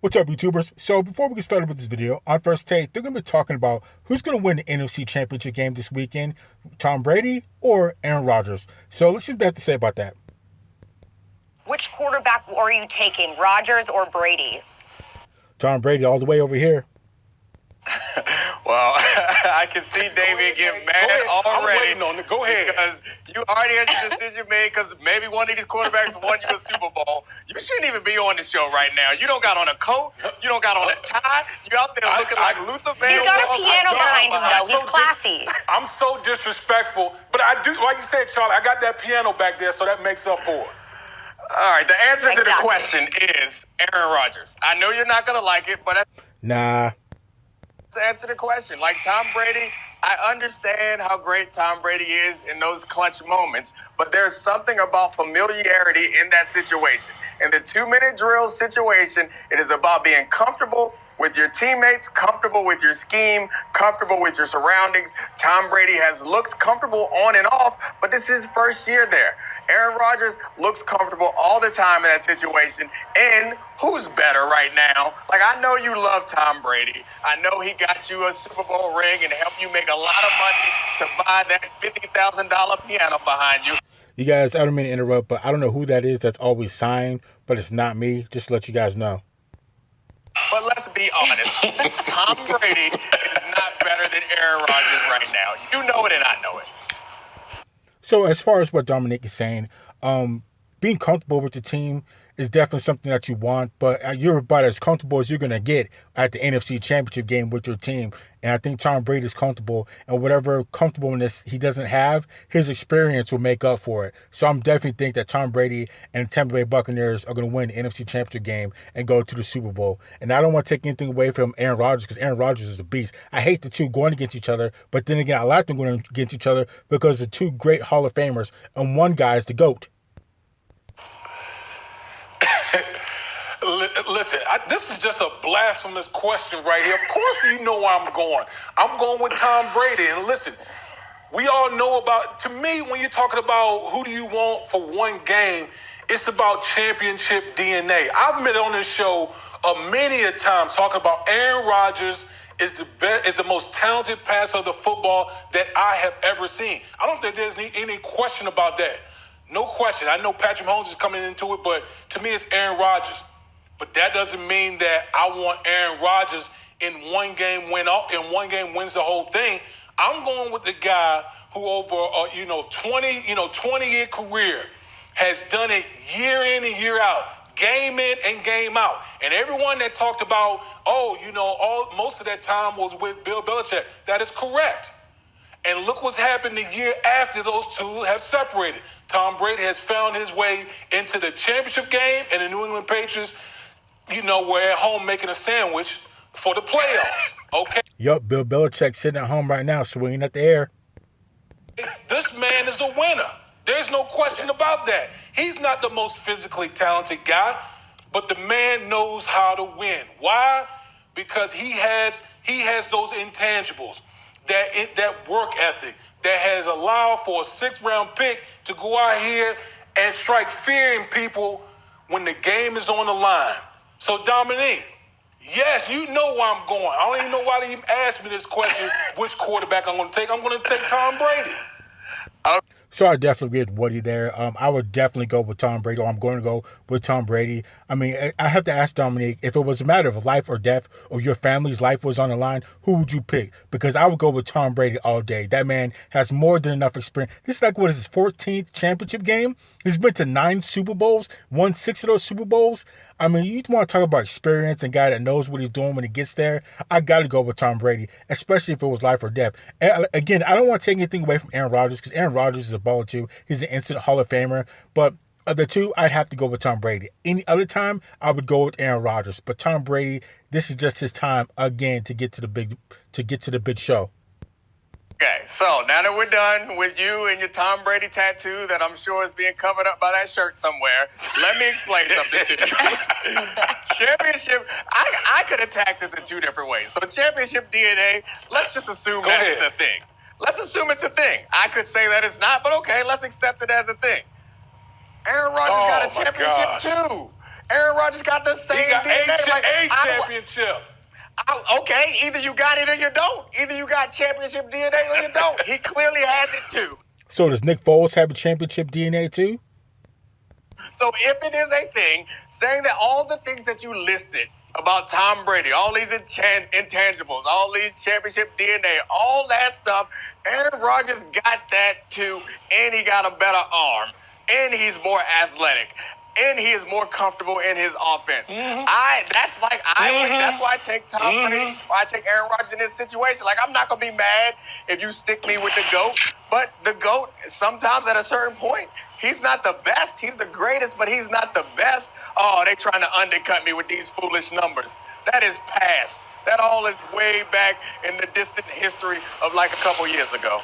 What's up, YouTubers? So before we get started with this video, on First Take, they're going to be talking about who's going to win the NFC Championship game this weekend, Tom Brady or Aaron Rodgers. So let's see what they have to say about that. Which quarterback are you taking, Rodgers or Brady? Tom Brady all the way over here. Well, I can see David get mad already. Go ahead. Because you already had your decision made because maybe one of these quarterbacks won you a Super Bowl. You shouldn't even be on the show right now. You don't got on a coat. You don't got on a tie. You out there looking like Luther Vandross. He's got a piano behind him, though. He's classy. I'm so disrespectful. But I do, like you said, Charlie, I got that piano back there, so that makes up for it. All right, the answer to the question is Aaron Rodgers. I know you're not going to like it, but Nah. to answer the question, like Tom Brady, I understand how great Tom Brady is in those clutch moments, but there's something about familiarity in that situation. In the 2-minute drill situation, it is about being comfortable with your teammates, comfortable with your scheme, comfortable with your surroundings. Tom Brady has looked comfortable on and off, but this is his first year there. Aaron Rodgers looks comfortable all the time in that situation. And who's better right now? Like, I know you love Tom Brady. I know he got you a Super Bowl ring and helped you make a lot of money to buy that $50,000 piano behind you. You guys, I don't mean to interrupt, but I don't know who that is that's always signed, but it's not me. Just to let you guys know. But let's be honest. Tom Brady is not better than Aaron Rodgers right now. You know it and I know it. So as far as what Dominic is saying, being comfortable with the team is definitely something that you want, but you're about as comfortable as you're going to get at the NFC Championship game with your team. And I think Tom Brady is comfortable, and whatever comfortableness he doesn't have, his experience will make up for it. So I'm definitely think that Tom Brady and the Tampa Bay Buccaneers are going to win the NFC Championship game and go to the Super Bowl. And I don't want to take anything away from Aaron Rodgers because Aaron Rodgers is a beast. I hate the two going against each other, but then again, I like them going against each other because they're two great Hall of Famers, and one guy is the GOAT. Listen, this is just a blasphemous question right here. Of course you know where I'm going. I'm going with Tom Brady. And listen, we all know about, to me, when you're talking about who do you want for one game, it's about championship DNA. I've been on this show many a time talking about Aaron Rodgers is the most talented passer of the football that I have ever seen. I don't think there's any question about that. No question. I know Patrick Mahomes is coming into it, but to me, it's Aaron Rodgers. But that doesn't mean that I want Aaron Rodgers in one game wins the whole thing. I'm going with the guy who over 20-year career has done it year in and year out, game in and game out. And everyone that talked about, most of that time was with Bill Belichick. That is correct. And look what's happened the year after those two have separated. Tom Brady has found his way into the championship game, and the New England Patriots, we're at home making a sandwich for the playoffs. Okay? Yup, Bill Belichick sitting at home right now, swinging at the air. This man is a winner. There's no question about that. He's not the most physically talented guy, but the man knows how to win. Why? Because he has those intangibles. That work ethic that has allowed for a 6th-round pick to go out here and strike fear in people when the game is on the line. So, Dominique, yes, you know where I'm going. I don't even know why they even asked me this question, which quarterback I'm going to take. I'm going to take Tom Brady. So I definitely agree with Woody there. I would definitely go with Tom Brady, or I'm going to go with Tom Brady. I mean, I have to ask Dominique, if it was a matter of life or death, or your family's life was on the line, who would you pick? Because I would go with Tom Brady all day. That man has more than enough experience. This is like, what is his 14th championship game? He's been to 9 Super Bowls, won 6 of those Super Bowls. I mean, you want to talk about experience and a guy that knows what he's doing when he gets there. I got to go with Tom Brady, especially if it was life or death. And again, I don't want to take anything away from Aaron Rodgers because Aaron Rodgers is a baller too. He's an instant Hall of Famer. But of the two, I'd have to go with Tom Brady. Any other time, I would go with Aaron Rodgers. But Tom Brady, this is just his time again to get to the big show. Okay, so now that we're done with you and your Tom Brady tattoo that I'm sure is being covered up by that shirt somewhere, let me explain something to you. Championship, I could attack this in 2 different ways. So championship DNA, let's just assume it's a thing. Let's assume it's a thing. I could say that it's not, but okay, let's accept it as a thing. Aaron Rodgers got a championship too. Aaron Rodgers got the same He got DNA. a championship. Okay, either you got it or you don't. Either you got championship DNA or you don't. He clearly has it too. So does Nick Foles have a championship DNA too? So if it is a thing, saying that all the things that you listed about Tom Brady, all these intangibles, all these championship DNA, all that stuff, Aaron Rodgers got that too, and he got a better arm, and he's more athletic, and he is more comfortable in his offense. Mm-hmm. That's why I take Tom Brady or I take Aaron Rodgers in this situation. Like, I'm not gonna be mad if you stick me with the GOAT, but the GOAT sometimes at a certain point, he's not the best. He's the greatest, but he's not the best. Oh, they trying to undercut me with these foolish numbers. That is past. That all is way back in the distant history of like a couple years ago.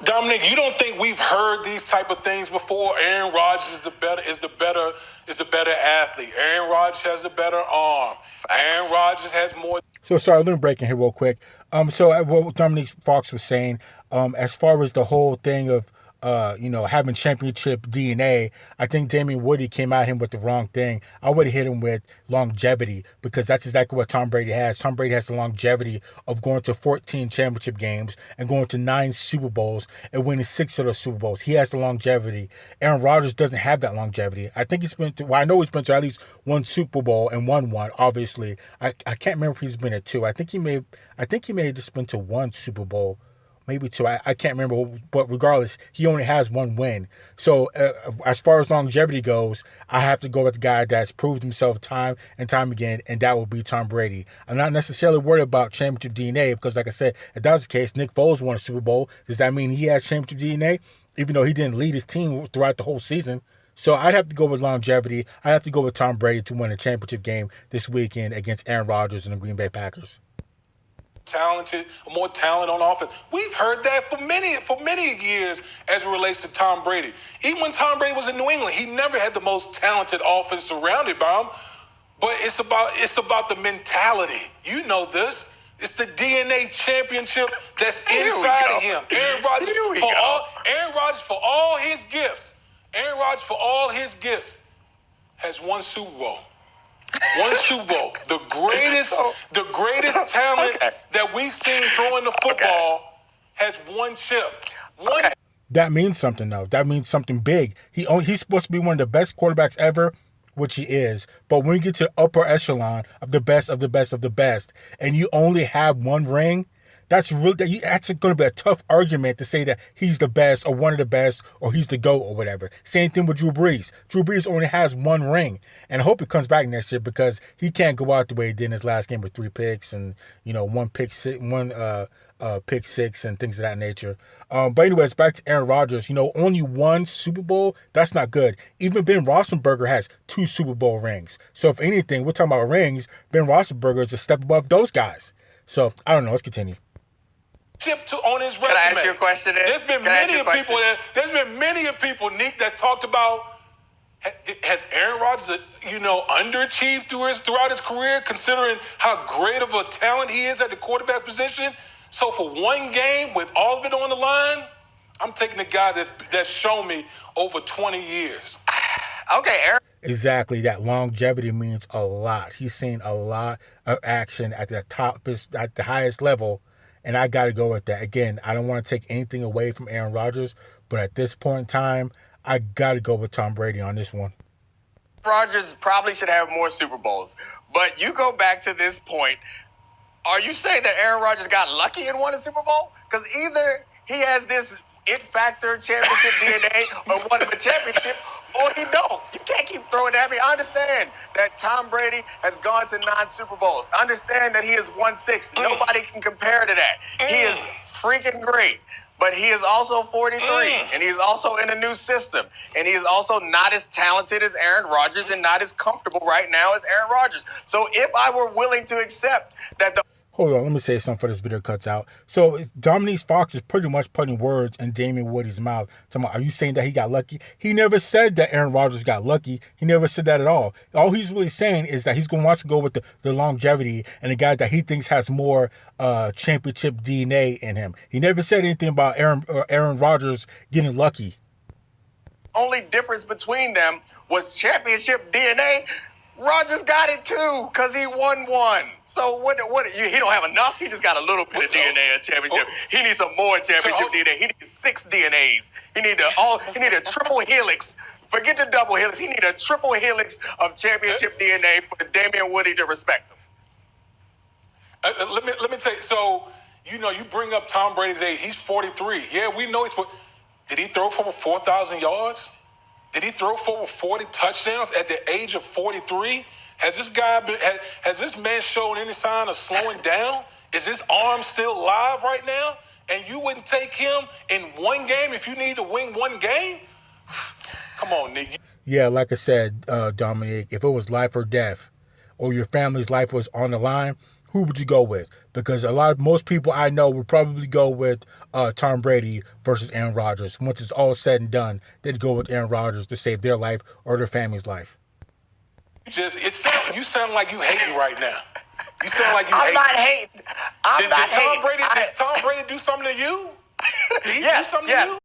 Dominic, you don't think we've heard these type of things before? Aaron Rodgers is the better athlete. Aaron Rodgers has the better arm. Facts. Aaron Rodgers has more. So sorry, let me break in here real quick. So what Dominique Fox was saying, as far as the whole thing of having championship DNA, I think Damien Woody came at him with the wrong thing. I would have hit him with longevity, because that's exactly what Tom Brady has. Tom Brady has the longevity of going to 14 championship games and going to 9 Super Bowls and winning 6 of those Super Bowls. He has the longevity. Aaron Rodgers doesn't have that longevity. I think I know he's been to at least 1 Super Bowl and won one, obviously. I can't remember if he's been at 2. I think he may have just been to 1 Super Bowl. Maybe 2. I can't remember, but regardless, he only has 1 win. So as far as longevity goes, I have to go with the guy that's proved himself time and time again, and that will be Tom Brady. I'm not necessarily worried about championship DNA, because like I said, if that was the case, Nick Foles won a Super Bowl. Does that mean he has championship DNA? Even though he didn't lead his team throughout the whole season. So I'd have to go with longevity. I have to go with Tom Brady to win a championship game this weekend against Aaron Rodgers and the Green Bay Packers. More talent on offense. We've heard that for many years as it relates to Tom Brady. Even when Tom Brady was in New England, he never had the most talented offense surrounded by him. But it's about the mentality. You know this. It's the DNA championship that's inside of him. Aaron Rodgers for all his gifts. Aaron Rodgers for all his gifts has 1 Super Bowl. 1 Super Bowl. The greatest talent that we've seen throwing the football has 1 chip. That means something, though. That means something big. He's supposed to be one of the best quarterbacks ever, which he is. But when you get to the upper echelon of the best of the best of the best, and you only have 1 ring, that's going to be a tough argument to say that he's the best or one of the best or he's the GOAT or whatever. Same thing with Drew Brees. Drew Brees only has 1 ring, and I hope he comes back next year, because he can't go out the way he did in his last game with 3 picks and 1 pick six, pick 6 and things of that nature. But anyways, back to Aaron Rodgers. Only 1 Super Bowl, that's not good. Even Ben Roethlisberger has 2 Super Bowl rings. So if anything, we're talking about rings, Ben Roethlisberger is a step above those guys. So I don't know. Let's continue. On his resume. Can I ask you a question? There's been many people, Nick, that talked about, has Aaron Rodgers, underachieved throughout his career, considering how great of a talent he is at the quarterback position? So for 1 game with all of it on the line, I'm taking the guy that's shown me over 20 years. Okay, Aaron. Exactly. That longevity means a lot. He's seen a lot of action at the highest level. And I got to go with that. Again, I don't want to take anything away from Aaron Rodgers, but at this point in time, I got to go with Tom Brady on this one. Rodgers probably should have more Super Bowls. But you go back to this point, are you saying that Aaron Rodgers got lucky and won a Super Bowl? Because either he has this it factor championship DNA or won a championship, or he don't. You can't keep throwing it at me. I understand that Tom Brady has gone to 9 Super Bowls. I understand that he has won 6. Nobody can compare to that. He is freaking great. But he is also 43, and he is also in a new system. And he is also not as talented as Aaron Rodgers and not as comfortable right now as Aaron Rodgers. So if I were willing to accept that the Hold on, let me say something before this video cuts out. So Dominique Fox is pretty much putting words in Damien Woody's mouth. Are you saying that he got lucky? He never said that Aaron Rodgers got lucky. He never said that at all. All he's really saying is that he's going to want to go with the longevity and the guy that he thinks has more championship DNA in him. He never said anything about Aaron Rodgers getting lucky. only difference between them was championship DNA, Rodgers got it too because he won one. So he don't have enough. He just got a little bit of DNA in championship. He needs some more championship DNA. He needs 6 DNAs. He need a triple helix. Forget the double helix. He need a triple helix of championship DNA for Damian Woody to respect him. Let me tell you. So you bring up Tom Brady's age. He's 43. Yeah, we know did he throw for over 4,000 yards? Did he throw for over 40 touchdowns at the age of 43? Has this man shown any sign of slowing down? Is his arm still live right now? And you wouldn't take him in one game if you need to win one game? Come on, Nick. Yeah, like I said, Dominic, if it was life or death, or your family's life was on the line, who would you go with? Because most people I know would probably go with Tom Brady versus Aaron Rodgers. Once it's all said and done, they'd go with Aaron Rodgers to save their life or their family's life. You sound like you hate me right now. You sound like you hate me. I'm not hating. Did Tom Brady do something to you? Did he do something to you?